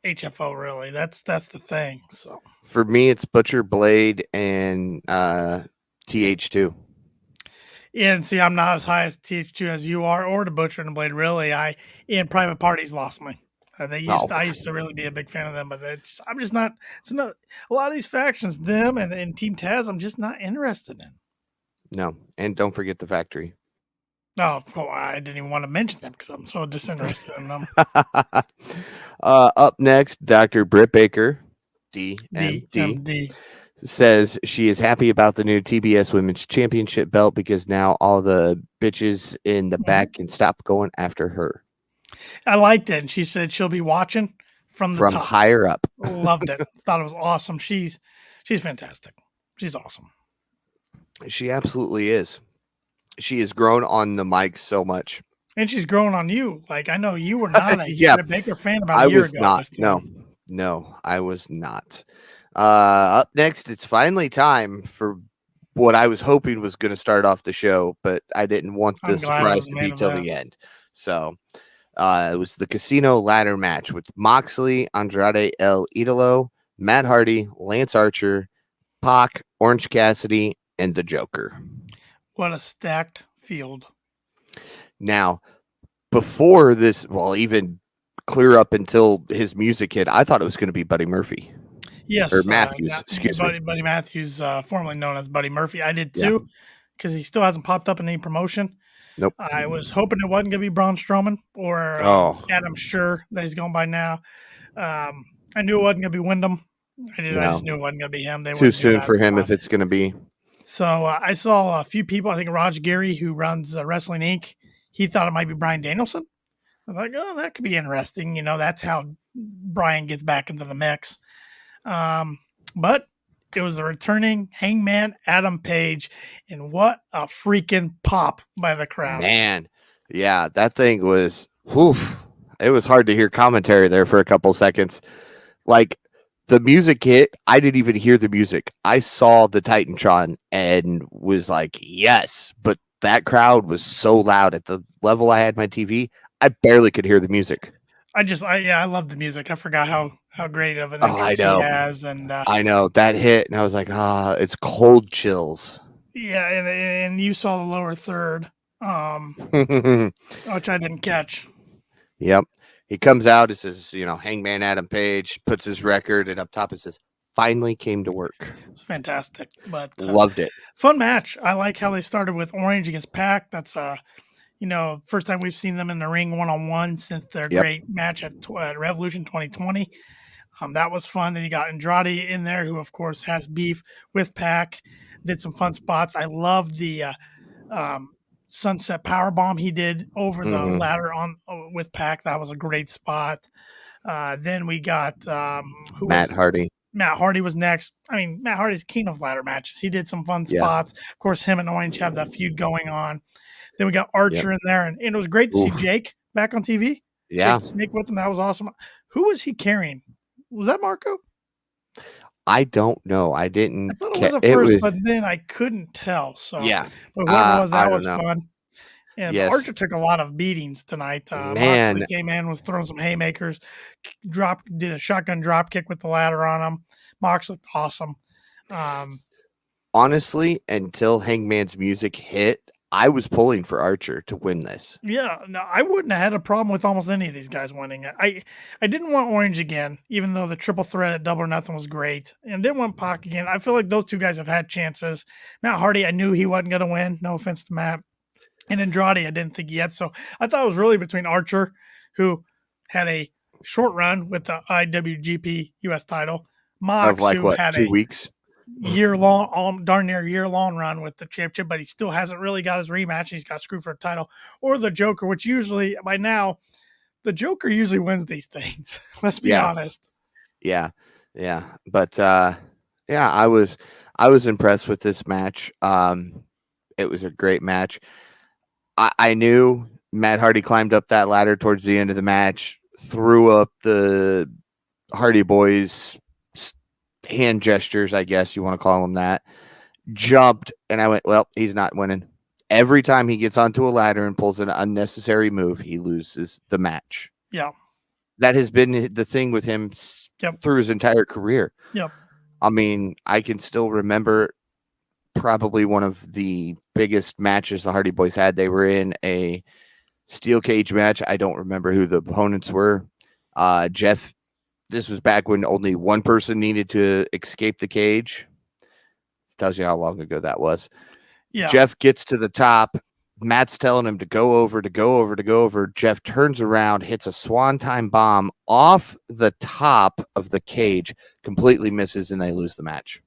HFO. Really, that's the thing. So For me, it's Butcher, Blade, and TH2. yeah, and see, I'm not as high as TH2 as you are, or the Butcher and the Blade. Really, in Private Parties lost me. Oh, I used to really be a big fan of them, but I'm just not. It's not a lot of these factions, them and Team Taz. I'm just not interested in. no. And don't forget the factory. Oh, I didn't even want to mention them because I'm so disinterested in them. Up next, Dr. Britt Baker, DMD, DMD. says she is happy about the new TBS Women's Championship belt because now all the bitches in the back can stop going after her. I liked it. And she said she'll be watching from the top. Higher up. Loved it. Thought it was awesome. She's fantastic. She's awesome. She absolutely is. She has grown on the mic so much. And she's grown on you. Like, I know you were not a Britt Baker fan about a year ago. Not. No, I was not. Up next, it's finally time for what I was hoping was going to start off the show, but I didn't want the surprise to be till the end. So it was the Casino Ladder match with Moxley, Andrade, El Idolo, Matt Hardy, Lance Archer, Pac, Orange Cassidy, and the Joker. What a stacked field. Now, before this, well, even clear up until his music hit, I thought it was going to be Buddy Murphy. Yes. Or Matthews, excuse me. Buddy Matthews, formerly known as Buddy Murphy. I did too, because he still hasn't popped up in any promotion. Nope. I was hoping it wasn't going to be Braun Strowman or Adam Scher that he's going by now. I knew it wasn't going to be Wyndham. I just knew it wasn't going to be him. Too soon for him if it's going to be. So I saw a few people. I think Raj Gary, who runs Wrestling Inc., he thought it might be Bryan Danielson. I was like, oh, that could be interesting. You know, that's how Bryan gets back into the mix. But it was a returning Hangman Adam Page, and what a freaking pop by the crowd. Man, yeah, that thing was, it was hard to hear commentary there for a couple seconds. Like, the music hit, I didn't even hear the music. I saw the Titantron and was like, yes, but that crowd was so loud at the level I had my TV, I barely could hear the music. I love the music. I forgot how great of an entrance he has, and I know that hit, and I was like, it's cold chills. Yeah, and you saw the lower third, which I didn't catch. Yep. He comes out, it says, Hangman Adam Page, puts his record, and up top it says, finally came to work. It's fantastic. But loved it. Fun match. I like how they started with Orange against Pac. That's first time we've seen them in the ring one-on-one since their great match at Revolution 2020. That was fun. Then you got Andrade in there, who of course has beef with Pac. Did some fun spots. I love the Sunset Powerbomb he did over the ladder with Pac. That was a great spot. Then we got Matt Hardy. Matt Hardy was next. I mean, Matt Hardy's king of ladder matches. He did some fun spots. Of course, him and Orange have that feud going on. Then we got Archer in there, and it was great to see Jake back on TV. Yeah, Snake with him. That was awesome. Who was he carrying? Was that Marco? I don't know. I didn't. I thought it was at first, but then I couldn't tell. So yeah, but whoever it was, that was fun. And Archer took a lot of beatings tonight. Moxley came in, was throwing some haymakers, did a shotgun drop kick with the ladder on him. Mox looked awesome. Honestly, until Hangman's music hit, I was pulling for Archer to win this. Yeah, no, I wouldn't have had a problem with almost any of these guys winning. I didn't want Orange again, even though the triple threat at Double or Nothing was great. And didn't want Pac again. I feel like those two guys have had chances. Matt Hardy, I knew he wasn't going to win. No offense to Matt. And Andrade, I didn't think yet. So I thought it was really between Archer, who had a short run with the IWGP US title. Mox, who had 2 weeks? Darn near year-long run with the championship, but he still hasn't really got his rematch. He's got screwed for a title. Or the Joker, which usually, by now, the Joker usually wins these things. Let's be honest. Yeah. But, I was impressed with this match. It was a great match. I knew Matt Hardy climbed up that ladder towards the end of the match, threw up the Hardy Boys hand gestures, I guess you want to call them that, jumped, and I went, well, he's not winning. Every time he gets onto a ladder and pulls an unnecessary move, he loses the match. Yeah. That has been the thing with him through his entire career. Yep. I mean, I can still remember probably one of the biggest matches the Hardy Boys had. They were in a steel cage match. I don't remember who the opponents were. Jeff, this was back when only one person needed to escape the cage. It tells you how long ago that was. Yeah. Jeff gets to the top. Matt's telling him to go over. Jeff turns around, hits a swanton bomb off the top of the cage, completely misses, and they lose the match.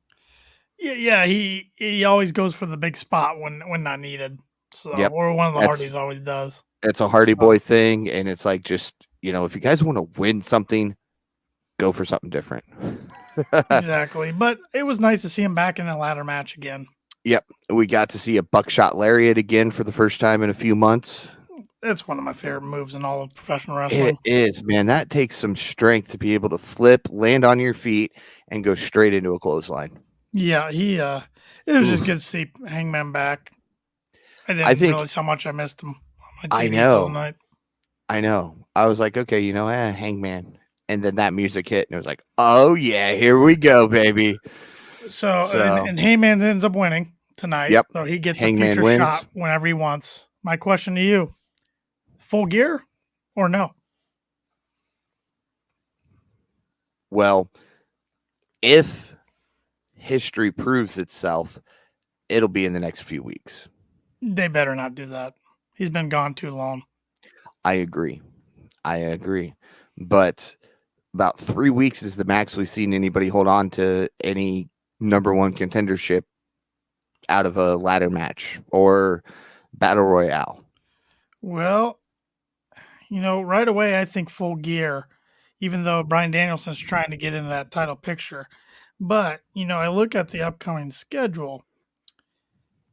Yeah, he always goes for the big spot when not needed. So, or one of the Hardys always does. It's a Hardy Boy thing, and it's like, just, if you guys want to win something, go for something different. Exactly. But it was nice to see him back in a ladder match again. Yep. We got to see a buckshot lariat again for the first time in a few months. It's one of my favorite moves in all of professional wrestling. It is, man. That takes some strength to be able to flip, land on your feet, and go straight into a clothesline. Yeah, it was just good to see Hangman back. I didn't realize how much I missed him on my TV tonight. I know. I was like, okay, Hangman. And then that music hit, and it was like, oh, yeah, here we go, baby. So and Hangman ends up winning tonight. Yep. So he gets Hangman a future wins. shot whenever he wants. My question to you, Full Gear or no? Well, if history proves itself, it'll be in the next few weeks. They better not do that. He's been gone too long. I agree. But about 3 weeks is the max we've seen anybody hold on to any number one contendership out of a ladder match or battle royale. Well, right away, I think Full Gear, even though Bryan Danielson's trying to get into that title picture. But, I look at the upcoming schedule,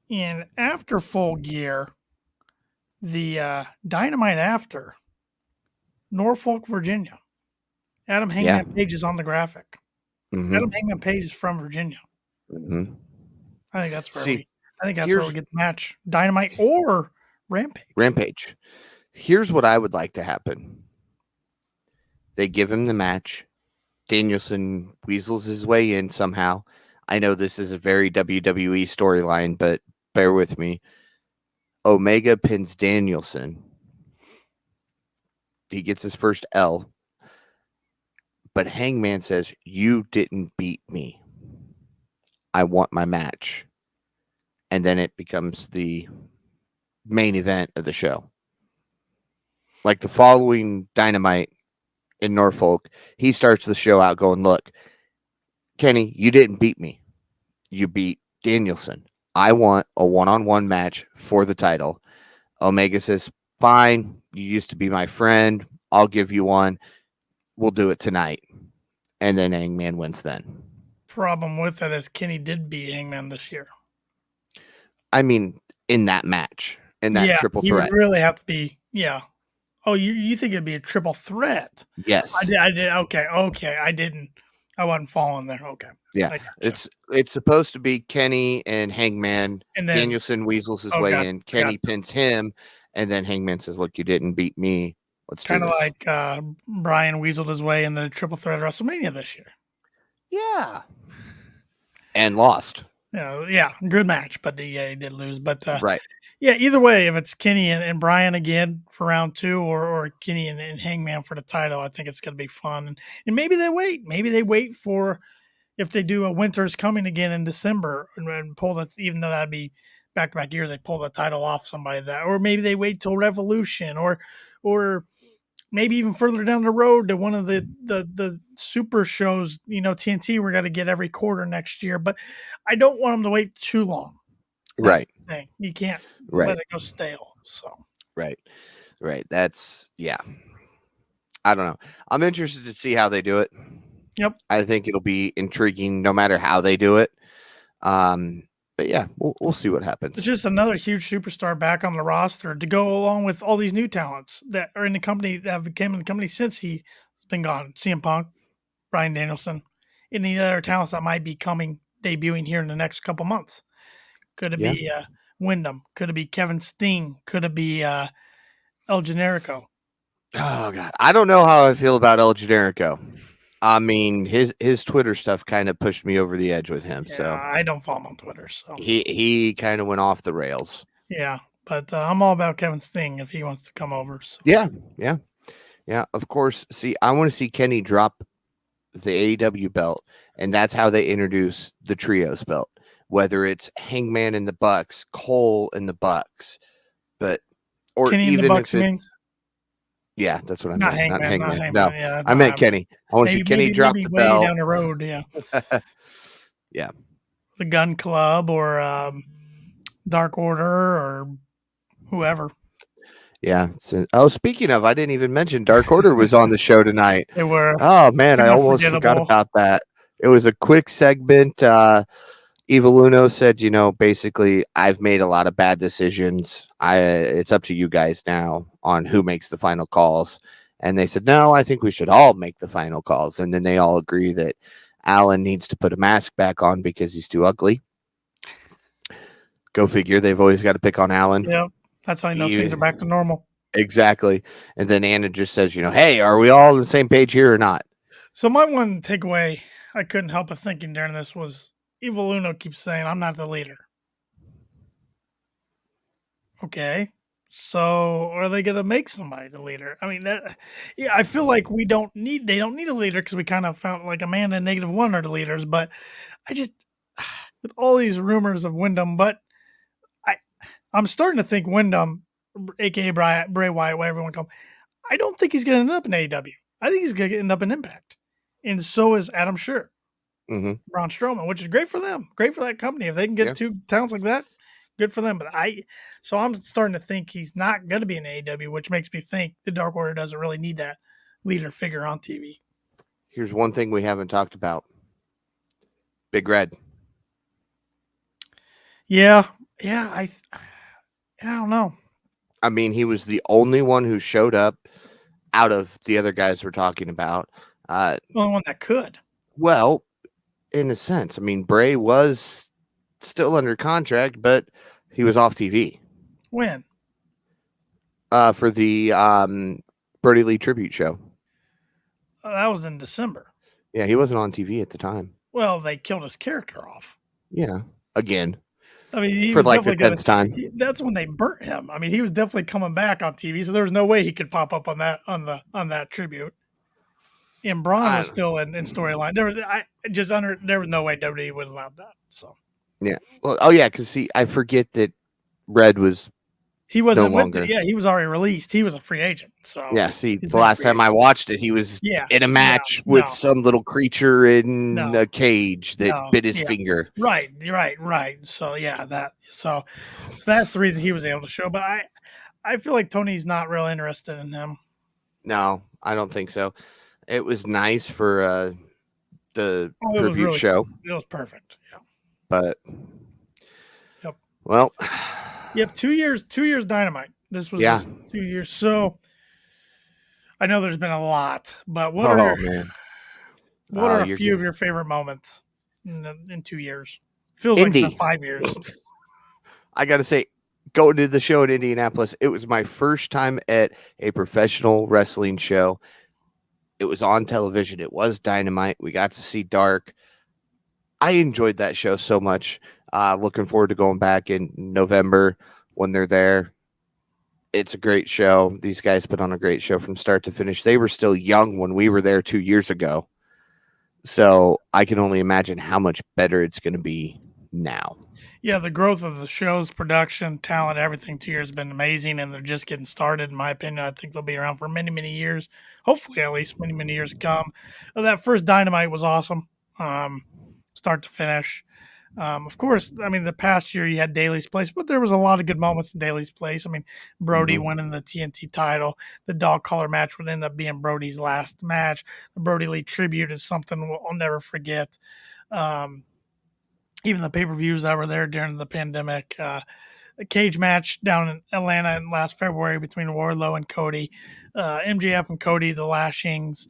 and after Full Gear, the Dynamite after, Norfolk, Virginia. Adam Hangman Page is on the graphic. Mm-hmm. Adam Hangman Page is from Virginia. Mm-hmm. I think that's where we get the match. Dynamite or Rampage. Here's what I would like to happen. They give him the match. Danielson weasels his way in somehow. I know this is a very WWE storyline, but bear with me. Omega pins Danielson. He gets his first L. But Hangman says, you didn't beat me. I want my match. And then it becomes the main event of the show. Like the following Dynamite in Norfolk, he starts the show out going, look, Kenny, you didn't beat me. You beat Danielson. I want a one-on-one match for the title. Omega says, fine, you used to be my friend. I'll give you one. We'll do it tonight. And then Hangman wins then. Problem with it is Kenny did beat Hangman this year. I mean, in that match, in that triple threat. He would really have to be, Oh, you think it'd be a triple threat? Yes. I did. Okay. I didn't. I wasn't following there. Okay. Yeah. It's supposed to be Kenny and Hangman. And then Danielson weasels his way in. Kenny pins him. And then Hangman says, look, you didn't beat me. Let's do this. Kind of like Bryan weaseled his way in the triple threat WrestleMania this year. Yeah. And lost. Yeah. Good match, but he did lose. But right. Yeah, either way, if it's Kenny and Bryan again for round 2 or Kenny and Hangman for the title, I think it's going to be fun. And maybe they wait. Maybe they wait for, if they do a Winter's Coming again in December and pull that, even though that'd be back-to-back years, they pull the title off somebody that, or maybe they wait till Revolution or maybe even further down the road to one of the super shows, TNT, we're going to get every quarter next year. But I don't want them to wait too long. Right. Thing. You can't let it go stale. So right. That's I don't know. I'm interested to see how they do it. Yep. I think it'll be intriguing no matter how they do it. But yeah, we'll see what happens. It's just another huge superstar back on the roster to go along with all these new talents that are in the company that have came in the company since he's been gone. CM Punk, Bryan Danielson, any other talents that might be debuting here in the next couple months. Could it be Wyndham? Could it be Kevin Steen? Could it be El Generico? Oh God, I don't know how I feel about El Generico. I mean, his Twitter stuff kind of pushed me over the edge with him. Yeah, So I don't follow him on Twitter, so he kind of went off the rails. yeah. But I'm all about Kevin Steen if he wants to come over. So. Yeah. Of course. See, I want to see Kenny drop the AEW belt, and that's how they introduce the trios belt. Whether it's Hangman and the Bucks, Cole and the Bucks, but or Kenny and the even Bucks, if you it, mean? yeah, that's what I Not meant. Not Hangman, not Hangman. Hangman. No, Yeah, I no, meant Kenny. I want to see Kenny drop the way belt. down the road. Yeah, Yeah, the Gun Club or Dark Order or whoever. yeah. So, oh, speaking of, I didn't even mention Dark Order was on the show tonight. They were. Oh man, I almost forgot unforgettable. about that. It was a quick segment. Evil Uno said, basically, I've made a lot of bad decisions. It's up to you guys now on who makes the final calls. And they said, no, I think we should all make the final calls. And then they all agree that Alan needs to put a mask back on because he's too ugly. Go figure. They've always got to pick on Alan. Yep. That's how I know things are back to normal. Exactly. And then Anna just says, hey, are we all on the same page here or not? So my one takeaway I couldn't help but thinking during this was Evil Uno keeps saying, I'm not the leader. Okay. So are they going to make somebody the leader? I mean, I feel like they don't need a leader because we kind of found like Amanda and -1 are the leaders, but I just, with all these rumors of Wyndham, but I'm starting to think Wyndham, aka Bray Wyatt, whatever you want to call him, I don't think he's going to end up in AEW. I think he's going to end up in Impact. And so is Adam Scherr, Braun Strowman, which is great for them, great for that company. If they can get two talents like that, good for them. But so I'm starting to think he's not going to be in AEW, which makes me think the Dark Order doesn't really need that leader figure on TV. Here's one thing we haven't talked about. Big Red. Yeah. I don't know. I mean, he was the only one who showed up out of the other guys we're talking about. The only one that could. Well, in a sense. I mean, Bray was still under contract, but he was off TV. When? For the Brody Lee tribute show. That was in December. Yeah, he wasn't on TV at the time. Well, they killed his character off. Yeah, again. I mean, he for was like the definitely 10th time. That's when they burnt him. I mean, he was definitely coming back on TV, so there was no way he could pop up on that tribute. And Braun was still in storyline. There was no way WWE would allow that. So yeah, well, because see, I forget that Red was. He wasn't no longer. he was already released. He was a free agent. So yeah, see, the last time I watched it, he was in a match with some little creature in a cage that bit his finger. Right. So so that's the reason he was able to show. But I feel like Tony's not real interested in him. No, I don't think so. It was nice for the tribute show. It was perfect. Yeah. But well. Yep, 2 years. 2 years Dynamite. This was 2 years. So I know there's been a lot, but what are a few of your favorite moments in 2 years? Feels like it's been 5 years. I got to say, going to the show in Indianapolis, it was my first time at a professional wrestling show. It was on television. It was Dynamite. We got to see Dark. I enjoyed that show so much. Looking forward to going back in November when they're there. It's a great show. These guys put on a great show from start to finish. They were still young when we were there 2 years ago. So I can only imagine how much better it's going to be now. Yeah, the growth of the show's production, talent, everything 2 years has been amazing, and they're just getting started, in my opinion. I think they'll be around for many, many years. Hopefully, at least many, many years to come. That first Dynamite was awesome, start to finish. Of course, I mean, the past year you had Daly's Place, but there was a lot of good moments in Daly's Place. I mean, Brody winning the TNT title. The dog collar match would end up being Brody's last match. The Brody Lee tribute is something I'll never forget. Even the pay-per-views that were there during the pandemic. A cage match down in Atlanta in last February between Wardlow and Cody. MJF and Cody, the lashings.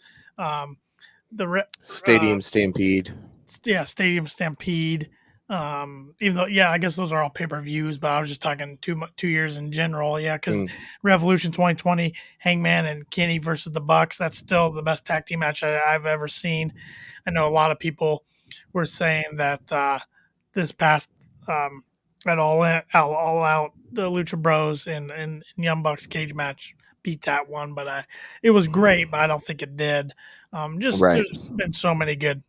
Stadium Stampede. Yeah, Stadium Stampede. Even though, yeah, I guess those are all pay-per-views, but I was just talking 2 years in general. Yeah, because Mm, Revolution 2020, Hangman and Kenny versus the Bucks, that's still the best tag team match I've ever seen. I know a lot of people were saying that this past um, at all out, the Lucha Bros and Young Bucks cage match beat that one, but it was great, but I don't think it did. Just right. there's been so many good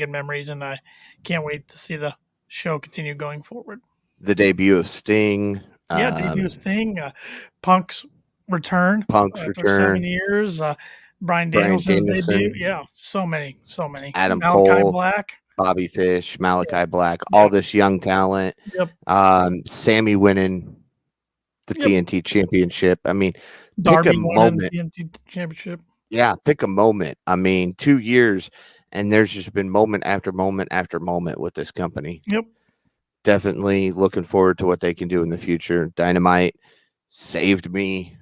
memories, and I can't wait to see the show continue going forward. The debut of Sting, Yeah, debut Sting, Punk's return Punk's after 7 return, years, Bryan Bryan Danielson's debut. Danielson, Yeah, so many, so many. Adam Malachi Cole, Black. Bobby Fish, Yep, Malachi Black, all yep, this young talent. yep, Sammy winning the yep. TNT championship. I mean, pick a Darby winning the moment. TNT championship. Yeah, pick a moment. I mean, 2 years, and there's just been moment after moment after moment with this company. Yep, Definitely looking forward to what they can do in the future. Dynamite saved me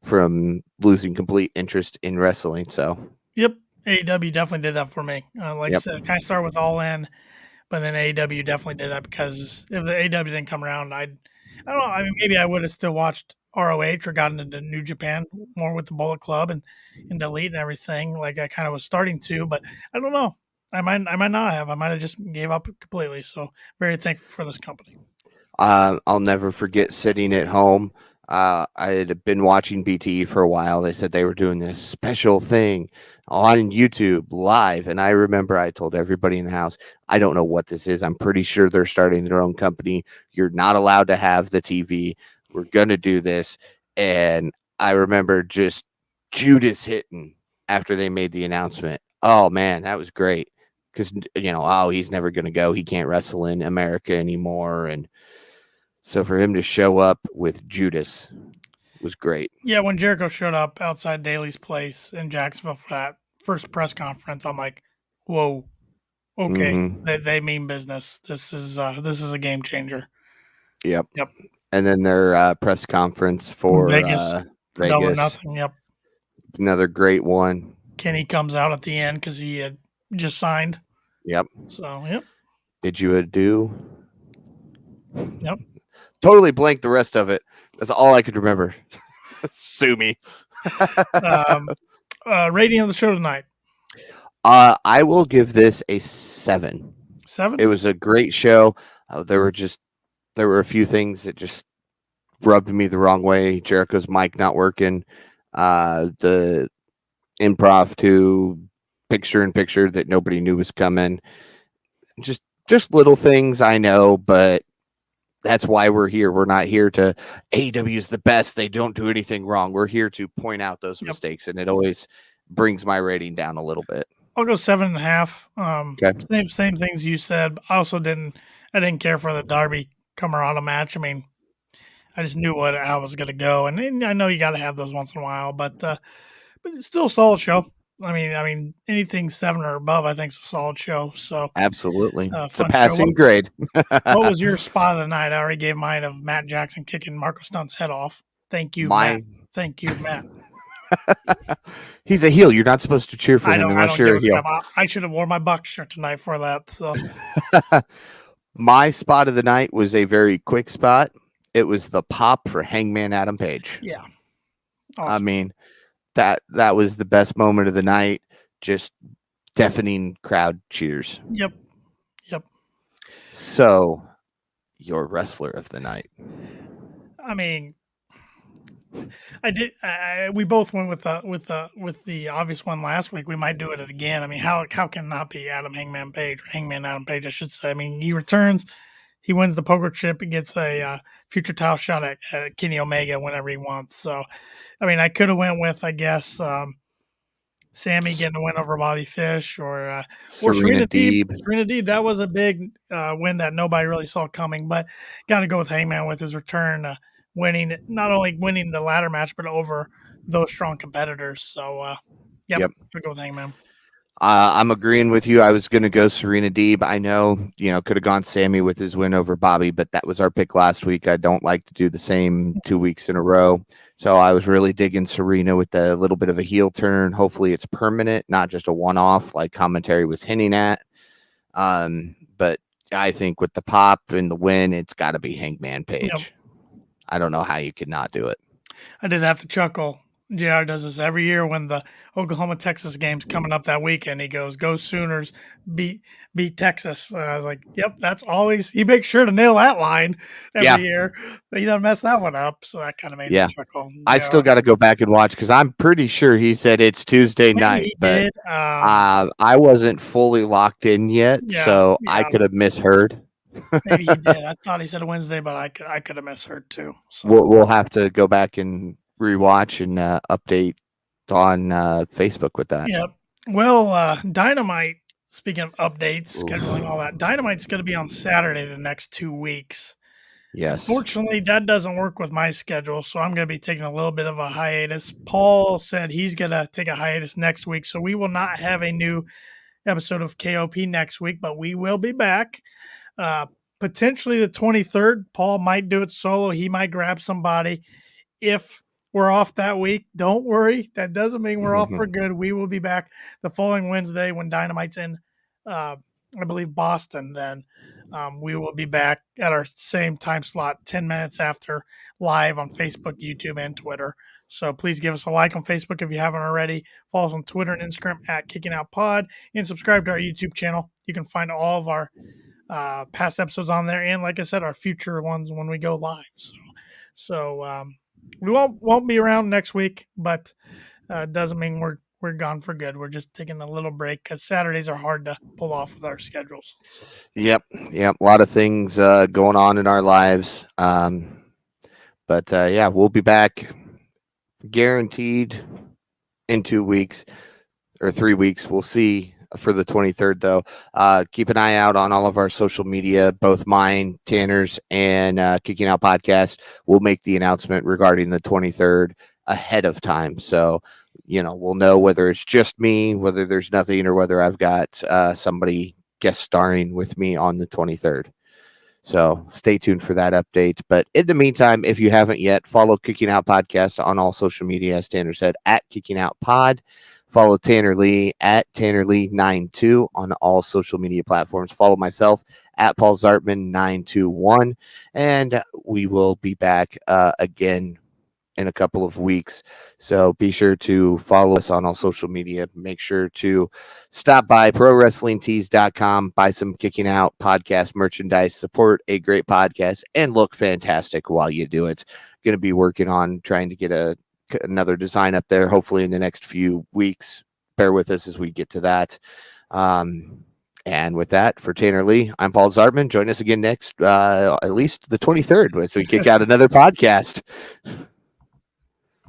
from losing complete interest in wrestling. So, yep. AEW definitely did that for me. Like I yep, said, kind of started with All In, but then AEW definitely did that because if the AEW didn't come around, I don't know. I mean, maybe I would have still watched ROH or gotten into New Japan more with the Bullet Club and Elite and everything. Like I kind of was starting to, but I don't know. I might not have. I might have just gave up completely. So very thankful for this company. I'll never forget sitting at home. I had been watching BTE for a while. They said they were doing this special thing on YouTube live. And I remember I told everybody in the house, I don't know what this is. I'm pretty sure they're starting their own company. You're not allowed to have the TV. We're going to do this. And I remember just Judas hitting after they made the announcement. Oh, man, that was great. Because, oh, he's never going to go. He can't wrestle in America anymore. And so for him to show up with Judas was great. Yeah, when Jericho showed up outside Daly's place in Jacksonville for that first press conference, I'm like, whoa, okay, Mm-hmm. they mean business. This is a game changer. Yep. Yep. And then their press conference In for Vegas for Double or Vegas, Nothing. Yep. another great one. Kenny comes out at the end because he had just signed. Yep. So, yep. Did you do? Yep. Totally blanked the rest of it. That's all I could remember. Sue me. Rating of the show tonight. I will give this a 7. 7? It was a great show. There were a few things that just rubbed me the wrong way. Jericho's mic not working. The improv to picture in picture that nobody knew was coming. Just little things, I know, but that's why we're here. We're not here to AEW is the best. They don't do anything wrong. We're here to point out those Yep. mistakes, and it always brings my rating down a little bit. I'll go 7.5. Okay. Same things you said. I also didn't care for the Darby Camarada match. I mean, I just knew how it was going to go, and I know you got to have those once in a while, but it's still a solid show. I mean, anything 7 or above, I think is a solid show. So Absolutely, it's a fun show. passing grade. What was your spot of the night? I already gave mine of Matt Jackson kicking Marco Stunt's head off. Thank you, Matt. Thank you, Matt. He's a heel. You're not supposed to cheer for him unless you're a heel. I should have worn my Bucks shirt tonight for that. So, my spot of the night was a very quick spot. It was the pop for Hangman Adam Page. Yeah, awesome. I mean, that was the best moment of the night. Just deafening crowd cheers. Yep. So, your wrestler of the night. I mean, I did. We both went with the obvious one last week. We might do it again. I mean, how can it not be Hangman Adam Page? I should say. I mean, he returns, he wins the poker chip, and gets a future title shot at Kenny Omega whenever he wants. So, I mean, I could have went with, I guess, Sammy getting a win over Bobby Fish or Serena Deeb. Serena Deeb, that was a big win that nobody really saw coming, but got to go with Hangman with his return, not only winning the ladder match, but over those strong competitors. So, yep. Gonna go with Hangman. I'm agreeing with you. I was going to go Serena Deeb. I know, could have gone Sammy with his win over Bobby, but that was our pick last week. I don't like to do the same 2 weeks in a row. So I was really digging Serena with a little bit of a heel turn. Hopefully it's permanent, not just a one-off like commentary was hinting at. But I think with the pop and the win, it's got to be Hangman Page. Yep. I don't know how you could not do it. I did have to chuckle. JR does this every year when the Oklahoma Texas game's coming up that weekend. He goes, "Go Sooners, beat Texas." I was like, "Yep, that's always." He makes sure to nail that line every year. He doesn't mess that one up, so that kind of made me chuckle. I still got to go back and watch because I'm pretty sure he said it's Tuesday night, but I wasn't fully locked in yet, so I could have misheard. Maybe he did. I thought he said Wednesday, but I could have misheard too. So. We'll have to go back and rewatch and update on Facebook with that. Yep. Well, Dynamite. Speaking of updates, scheduling, all that, Dynamite's going to be on Saturday the next 2 weeks. Yes. Unfortunately, that doesn't work with my schedule, so I'm going to be taking a little bit of a hiatus. Paul said he's going to take a hiatus next week, so we will not have a new episode of KOP next week, but we will be back. Potentially the 23rd. Paul might do it solo. He might grab somebody. If we're off that week, don't worry. That doesn't mean we're off for good. We will be back the following Wednesday when Dynamite's in, I believe, Boston. Then we will be back at our same time slot, 10 minutes after, live on Facebook, YouTube, and Twitter. So please give us a like on Facebook if you haven't already. Follow us on Twitter and Instagram at Kicking Out Pod, and subscribe to our YouTube channel. You can find all of our past episodes on there, and like I said, our future ones when we go live. So we won't be around next week, but doesn't mean we're gone for good. We're just taking a little break because Saturdays are hard to pull off with our schedules. So. Yep. A lot of things going on in our lives, but we'll be back guaranteed in 2 weeks or 3 weeks. We'll see. For the 23rd, though, keep an eye out on all of our social media, both mine, Tanner's, and Kicking Out Podcast. We'll make the announcement regarding the 23rd ahead of time. So, we'll know whether it's just me, whether there's nothing, or whether I've got somebody guest starring with me on the 23rd. So stay tuned for that update. But in the meantime, if you haven't yet, follow Kicking Out Podcast on all social media, as Tanner said, at Kicking Out Pod. Follow Tanner Lee at TannerLee92 on all social media platforms. Follow myself at Paul Zartman 921. And we will be back again in a couple of weeks. So be sure to follow us on all social media. Make sure to stop by ProWrestlingTees.com, buy some Kicking Out Podcast merchandise, support a great podcast, and look fantastic while you do it. Going to be working on trying to get another design up there, hopefully in the next few weeks. Bear with us as we get to that. And with that, for Tanner Lee, I'm Paul Zartman. Join us again next, at least the 23rd, as we kick out another podcast.